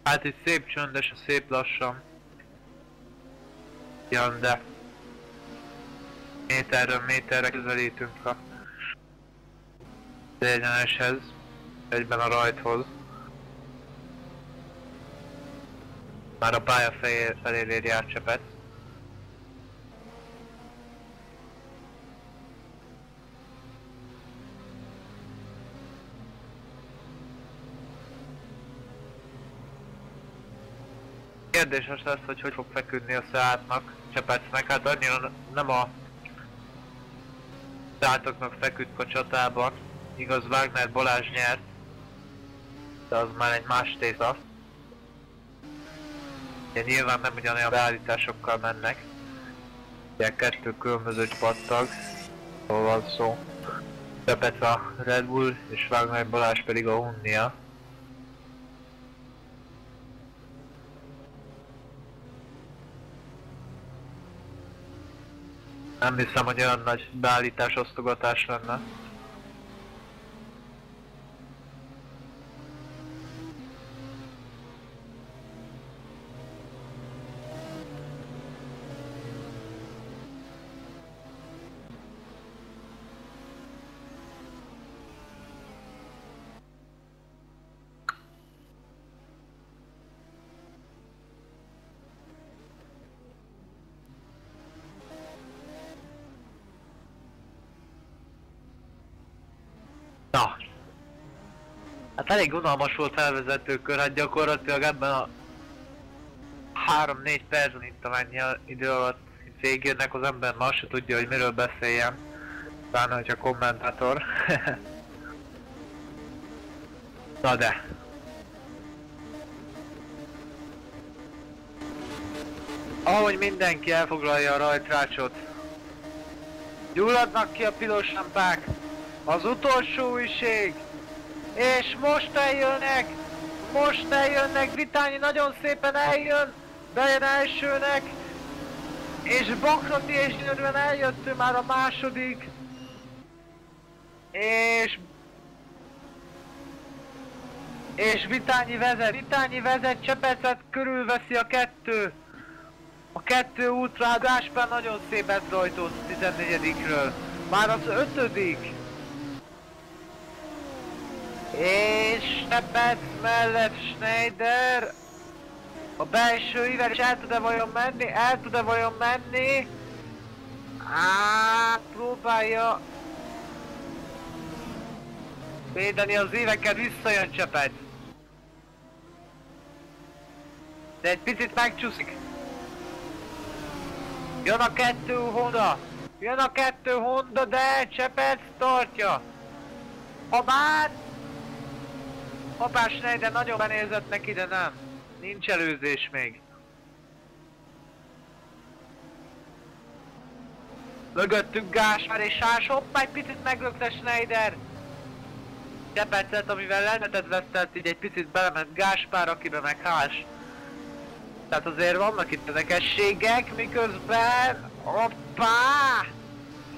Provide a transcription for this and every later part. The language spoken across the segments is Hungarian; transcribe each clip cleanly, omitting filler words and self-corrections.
Hát itt szép csöndes, szép lassan jön, de méterről méterre közelítünk a egyeneshez, egyben a rajthoz. Már a pálya felé ér Járcsepet. Kérdés az lesz, hogy hogy fog feküdni a Seatnak, Csepecnek. Hát annyira nem a Seatoknak feküdt a csatában. Igaz, Wagner Balázs nyert, de az már egy más téta. Ugye nyilván nem ugyanolyan beállításokkal mennek. Ugye kettő különböző csapattag, hol van szó. Csepec a Red Bull és Wagner Balázs pedig a Hunnia. Nem hiszem, hogy olyan nagy beállítás osztogatás lenne. Na. Hát elég unalmas volt felvezetőkör, hát gyakorlatilag ebben a 3-4 percben itt amennyi idő alatt végigérnek az ember, már se tudja, hogy miről beszéljen. Pláne, hogyha kommentátor. Na de. Ahogy mindenki elfoglalja a rajtrácsot, gyulladnak ki a piros lámpák, az utolsó újség, és most eljönnek, Vitányi nagyon szépen eljön, bejön elsőnek, és Bakrati és gyönyörűen eljött ő már a második, és Vitányi vezet, Csepecet körülveszi a kettő. A kettő útra, Gáspár nagyon szépen rajtoz 14-ről. Már az 5. És Csepec mellett Schneider. A belső ível is el tud-e vajon menni? Próbálja védeni az éveket, visszajön Csepec. De egy picit megcsúszik. Jön a kettő Honda, de Csepec tartja. Hoppá, Schneider nagyon benézett neki, de nem. Nincs előzés még. Mögöttük Gáspár és Sás, hoppá, egy picit meglökte Schneider. Csepecet, amivel lendletet vesztett, így egy picit belement Gáspár, akiben meg Hás. Tehát azért vannak itt érdekességek, miközben... Hoppá!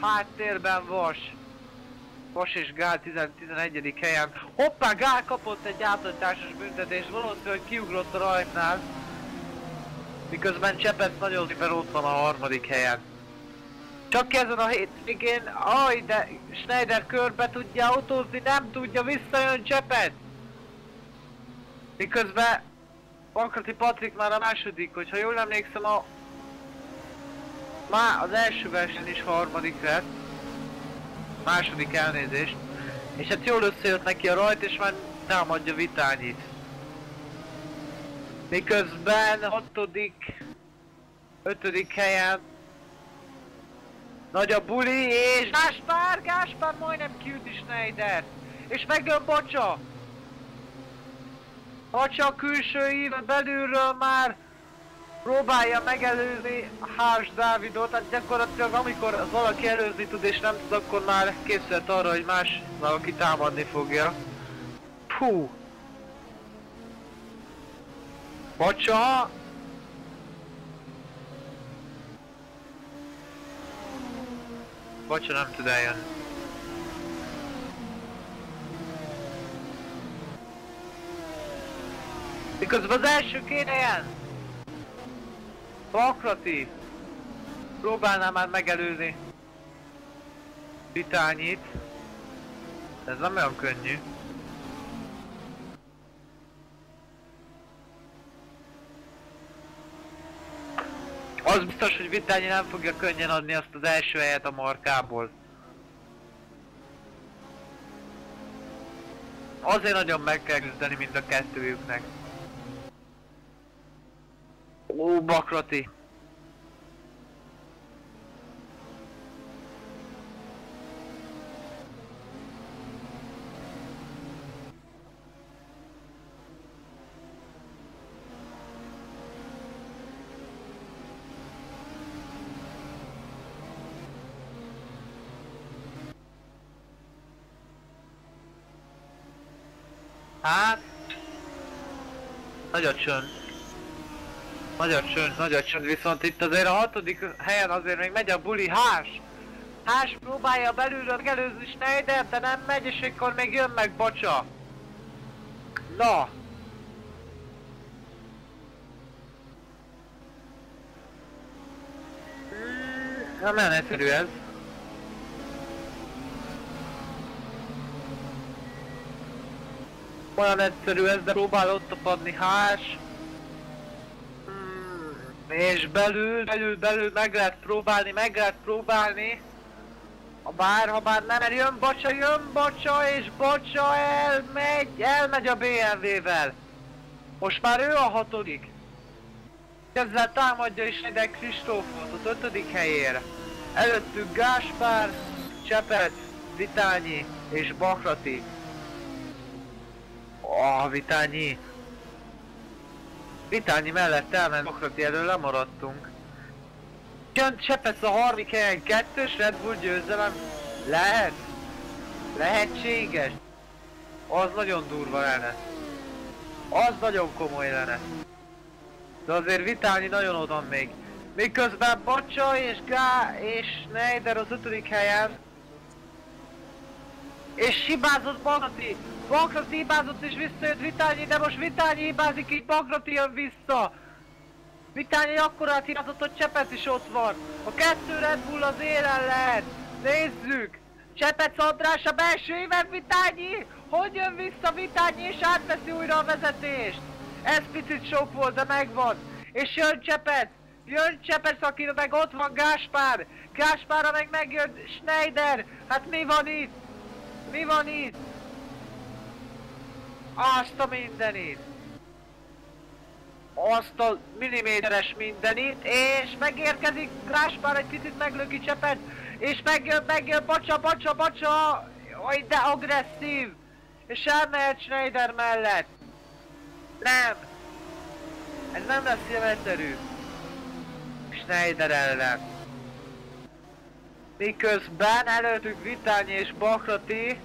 Háttérben Vas és Gál 11. helyen. Hoppá, Gál kapott egy átlőtásos büntetést, valószínű, hogy kiugrott a rajtnál. Miközben Csepec nagyon szépen ott van a 3. helyen. Csak ezen a hétvégén, de Schneider körbe tudja autózni, nem tudja, visszajön Csepec. Miközben Bakrati Patrik már a második, hogyha jól emlékszem, már az első versenyen is 3. lett. Második elnézést. És hát jól összejött neki a rajt, és már támadja Vitányit. Miközben 6., 5. helyen nagy a buli, és Gáspár majdnem kiüti Schneider. És megjön Bacsa a külső ív, belülről már próbálja megelőzni Hárs Dávidot, hát gyakorlatilag amikor valaki előzni tud és nem tud, akkor már készült arra, hogy más valaki támadni fogja. Fú! Bacsa! Bacsa nem tud eljönni. Miközben az első két helyen Bakrati próbálná már megelőzni Vitányit. Ez nem olyan könnyű. Az biztos, hogy Vitányi nem fogja könnyen adni azt az első helyet a markából. Azért nagyon meg kell küzdeni mind a kettőjüknek. Ó, Bakrati! Hát... Nagy a csönd. Nagy a csönd, viszont itt azért a 6. helyen azért még megy a buli Hás. Hás próbálja belülről megelőzni Schneider, de nem megy, és akkor még jön meg Bocsa. Na! Nem olyan egyszerű ez. Olyan egyszerű ez, de próbál ott tapadni Hás. És belül meg lehet próbálni. Ha bár nem, mert jön Bocsa, és Bocsa elmegy a BMW-vel. Most már ő a 6. Ezzel támadja is ide Kristófot az 5. helyére. Előttük Gáspár, Csepet, Vitányi és Bakrati. Vitányi mellett elment Bakrati elől, lemaradtunk. Jön Csepec a 3. helyen, 2-s Red Bull győzelem. Lehetséges. Az nagyon durva lenne. Az nagyon komoly lenne. De azért Vitányi nagyon oda még. Miközben Bocsa és Schneider az 5. helyen. És hibázott Bakrati. Bakrati hibázott és visszajött Vitányi, de most Vitányi hibázik, így Bakrati jön vissza. Vitányi akkorát hibázott, hogy Csepec is ott van. A 2 Red Bull az élen lehet. Nézzük! Csepec András a belső éven, Vitányi! Hogy jön vissza Vitányi és átveszi újra a vezetést? Ez picit sok volt, de megvan. És jön Csepec, aki meg ott van Gáspár. Gáspárra meg megjön Schneider. Hát mi van itt? Azt a mindenit! Azt a milliméteres mindenit, és megérkezik Gáspár, egy picit meglöki Csepet, és megjön Bocsa, oj de agresszív, és elmehet Schneider mellett. Nem! Ez nem lesz ilyen egyszerű. Schneider ellen. Miközben előttük Vitányi és Bakrati.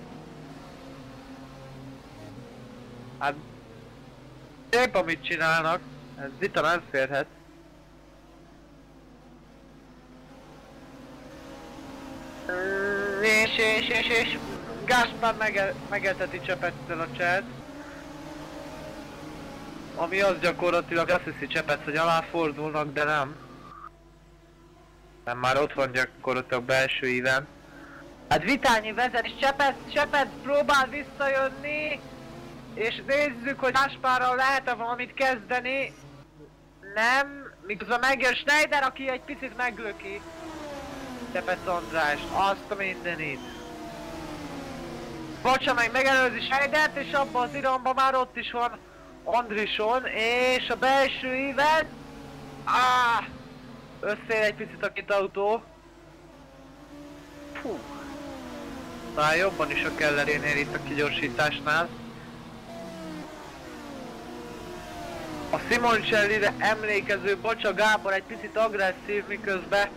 Hát... Szép amit csinálnak. Ez Vita nem férhet. És Gáspár megelteti Csepettel a cselt. Ami az gyakorlatilag azt hiszi Csepet, hogy aláfordulnak, de nem. Nem, már ott van gyakorlatilag belső íven. Hát Vitányi vezet, és Csepet próbál visszajönni. És nézzük, hogy Gáspárral lehet-e valamit kezdeni. Nem, miközben megjön Schneider, aki egy picit meglöki Csepec András, azt a mindenit. Bocsa meg megelőzi Schneidert, és abban az irányban már ott is van Andrison, és a belső íven... összér egy picit a két autó. Fú. Talán jobban is a Kellerénél itt a kigyorsításnál. A Simoncelli-re emlékező Bocsa Gábor egy picit agresszív, miközben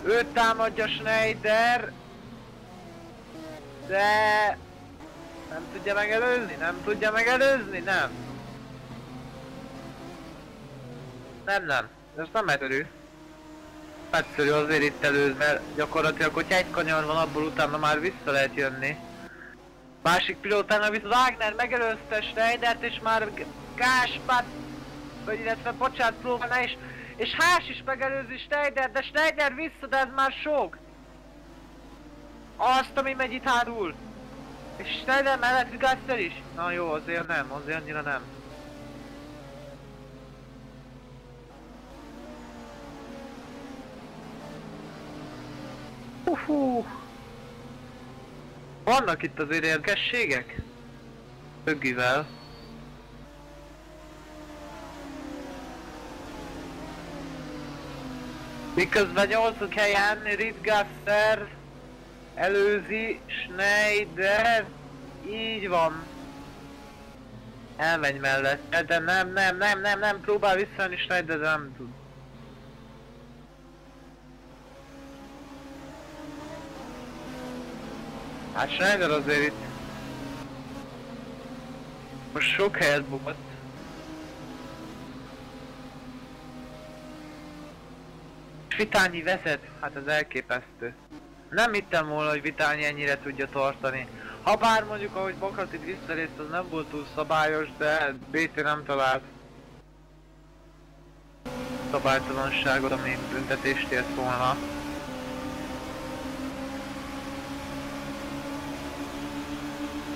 őt támadja Schneider. De... nem tudja megelőzni? Nem. Nem. Ez nem egyszerű. Egyszerű azért itt előz, mert gyakorlatilag, hogyha egy kanyar van, abból utána már vissza lehet jönni. Másik pilótánál viszont Wagner megelőzte Schneidert, és már Gáspár vagy illetve bocsánat próbálná és Haas is megelőzi Schneider, de Schneider vissza, de ez már sok. Azt, ami megy itt hárul. És Schneider mellett Gasser is? Na jó, azért nem, azért annyira nem. Vannak itt azért érdekességek? Ögivel. Miközben 8. helyen Ritgasser előzi Schneider. Így van. Elmegy mellette, de nem, próbál visszajönni Schneider, de nem tud. Hát Schneider azért itt most sok helyet bukott. Vitányi vezet, hát ez elképesztő. Nem hittem volna, hogy Vitányi ennyire tudja tartani. Habár mondjuk ahogy Bakratit visszarészt, az nem volt túl szabályos, de BT nem talált szabálytalanságot, ami büntetést ért volna.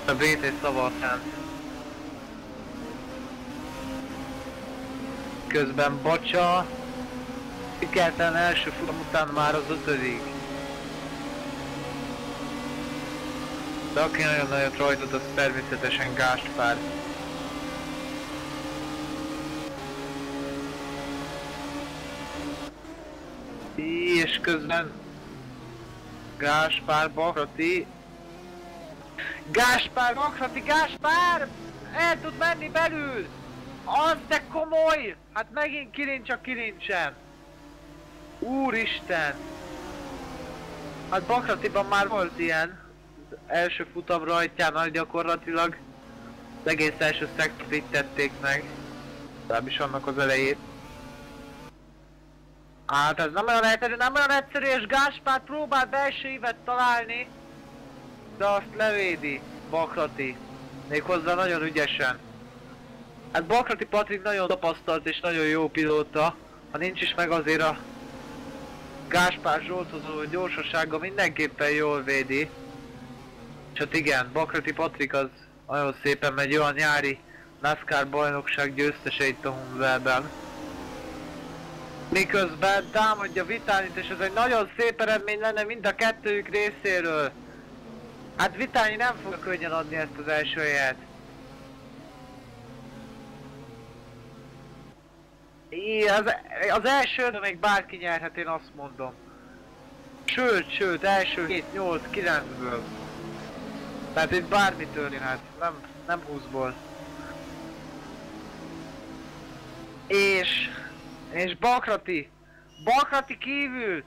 A BT szavatán. Közben Bocsa sikertelen első futam után már az 5. De aki nagyon-nagyon rajtot, az természetesen Gáspár. És közben Gáspár, Bakrati. Gáspár! El tud menni belül! Az de komoly! Hát megint kilincs a kilincsen! Úristen! Hát Bakratiban már volt ilyen. Az első futam rajtján gyakorlatilag az egész első szektort itt tették meg. Legalábbis annak az elejét. Hát ez nem olyan egyszerű, és Gáspár próbál belső ívet találni. De azt levédi Bakrati. Méghozzá nagyon ügyesen. Hát Bakrati Patrik nagyon tapasztalt és nagyon jó pilóta. Ha nincs is meg azért a Gáspár Zsoltozó gyorsasága mindenképpen jól védi. És hát igen, Bakrati Patrik az nagyon szépen megy, olyan nyári NASCAR bajnokság győztese itt a Hunvelben. Miközben támadja Vitányit, és ez egy nagyon szép eredmény lenne mind a kettőjük részéről. Hát Vitányi nem fog könnyen adni ezt az első helyet. Az elsőn még bárki nyerhet, én azt mondom. Sőt, első 7-8-9-ből. Tehát itt bármi történhet, nem 20-ból. És Bakrati kívül.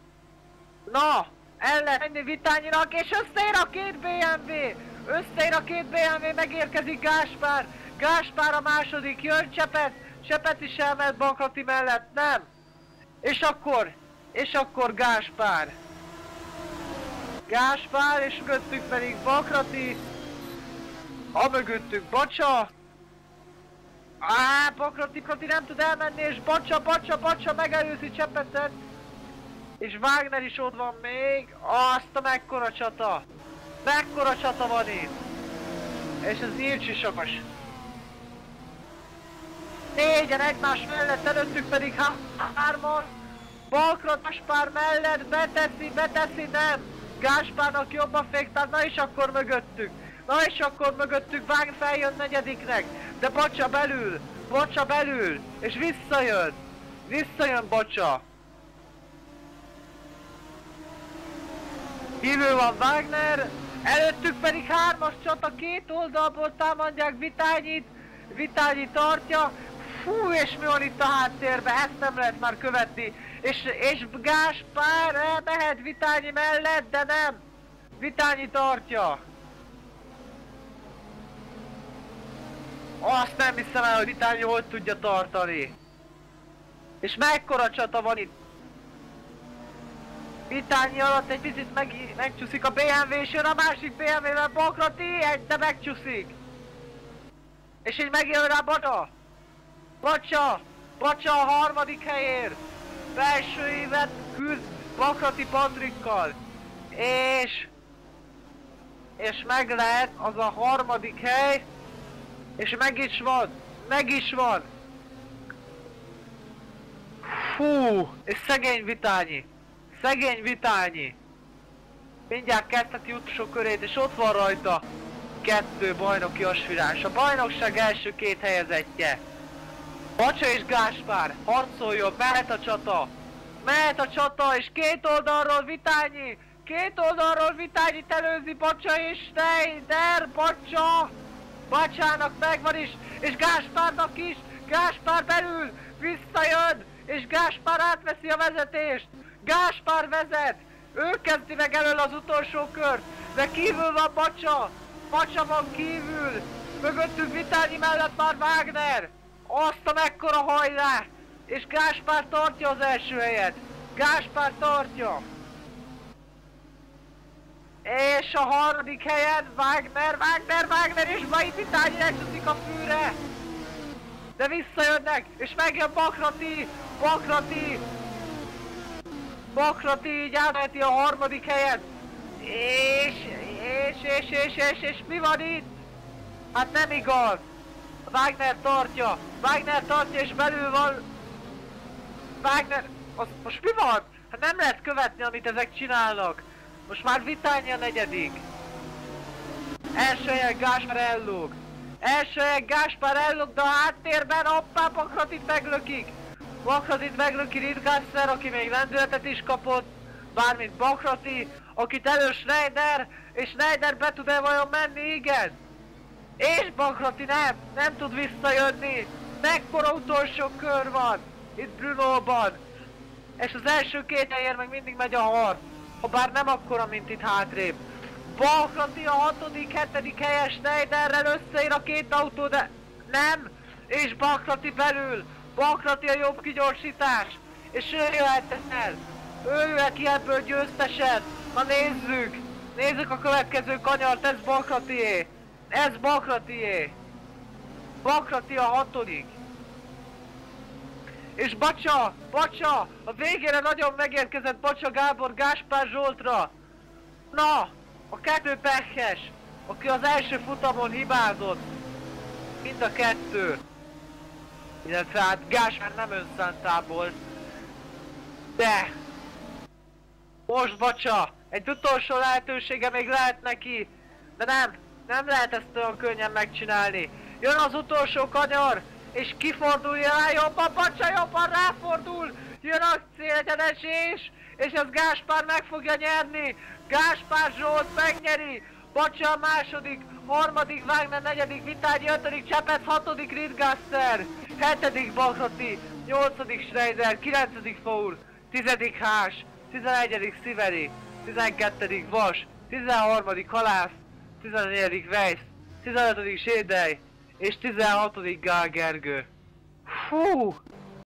Na! El lehet menni Vitányinak, és összeér a két BMW, megérkezik Gáspár. Gáspár a második, jön Csepet is elment Bakrati mellett, nem? És akkor Gáspár, és mögöttük pedig Bakrati, a mögöttük Bocsa. Bakrati nem tud elmenni, és Bocsa megelőzi Csepetet. És Wagner is ott van még, azt a mekkora csata van itt. És ez nyílt sisakos. 4-en egymás mellett, előttük pedig 3-on. Bakrati Gáspár mellett beteszi, nem. Gáspárnak jobb a féktár, na és akkor mögöttük Wagner feljön 4-nek. De Bocsa belül, és visszajön Bocsa. Kívül van Wagner, előttük pedig 3-as csata, két oldalból támadják Vitányi tartja. Fú, és mi van itt a háttérben, ezt nem lehet már követni. És Gáspár elmehet Vitányi mellett, de nem. Vitányi tartja. Azt nem hiszem el, hogy Vitányi hogy tudja tartani. És mekkora csata van itt. Vitányi alatt egy picit megcsúszik a BMW, és jön a másik BMW-vel Bakrati, de megcsúszik. És így megjön rá Bocsa, Bacsa a harmadik helyért! Belső évet küzd Bakrati Patrikkal! És meg lehet az a harmadik hely, és meg is van! Fú, és szegény Vitányi! Mindjárt kezdheti utolsó körét, és ott van rajta 2 bajnoki aspiráns, a bajnokság első 2 helyezettje. Bacsa és Gáspár, harcoljon, mehet a csata, és két oldalról Vitányi telőzi Bacsa és Schneider, Bacsának megvan is, és Gáspárnak is, Gáspár belül, visszajön, és Gáspár átveszi a vezetést, Gáspár vezet, ő kezdi meg elől az utolsó kört, de kívül van Bacsa van kívül, mögöttünk Vitányi mellett már Wagner, azt a mekkora hajrá, és Gáspár tartja az első helyet, Gáspár tartja. És a harmadik helyen Wagner, és majd Vitányi lecsúszik a fűre. De visszajönnek, és megjön Bakrati így átveti a harmadik helyet. És mi van itt? Hát nem igaz. Wagner tartja, és belül van... Wagner... Most mi van? Hát nem lehet követni, amit ezek csinálnak. Most már Vitányi a negyedik. Első helyen Gáspár ellóg, de a háttérben hoppá Bakratit meglöki Ritgasser, aki még lendületet is kapott. Bármint Bakrati, akit elő Schneider, és Schneider be tud-e vajon menni? Igen. És Bakrati nem tud visszajönni. Mekkora utolsó kör van itt Brunóban. És az első 2 helyért meg mindig megy a harc. Ha bár nem akkora, mint itt hátrébb. Bakrati a 6., 7. helyes Schneiderrel összeér a 2 autó, de nem! És Bakrati belül! Bakrati a jobb kigyorsítás! És ő jöhet el! Ő jöhet ki ebből győztesen! Na nézzük! Nézzük a következő kanyart, ez Bakratié! Bakrati a 6. És Bacsa! A végére nagyon megérkezett Bacsa Gábor Gáspár Zsoltra! Na! A 2 pekhes, aki az első futamon hibázott. Mind a 2. Illetve hát Gáspár nem önszántából. De! Most Bacsa! Egy utolsó lehetősége még lehet neki. De nem lehet ezt olyan könnyen megcsinálni. Jön az utolsó kanyar, és kifordulja rá jobban, Bacsa jobban ráfordul. Jön a célegyenesés, és ez Gáspár meg fogja nyerni. Gáspár Zsolt megnyeri. Bacsa a második, 3. Wagner, 4. Vitányi, 5. Csepec, 6. Ritgasser, 7. Bakrati, 8. Schneider, 9. Faur, 10. Hás, 11. Sziveri, 12. Vas, 13. Halász, 14. Weiss, 15. Sédej, és 16. Gál Gergő. Fú!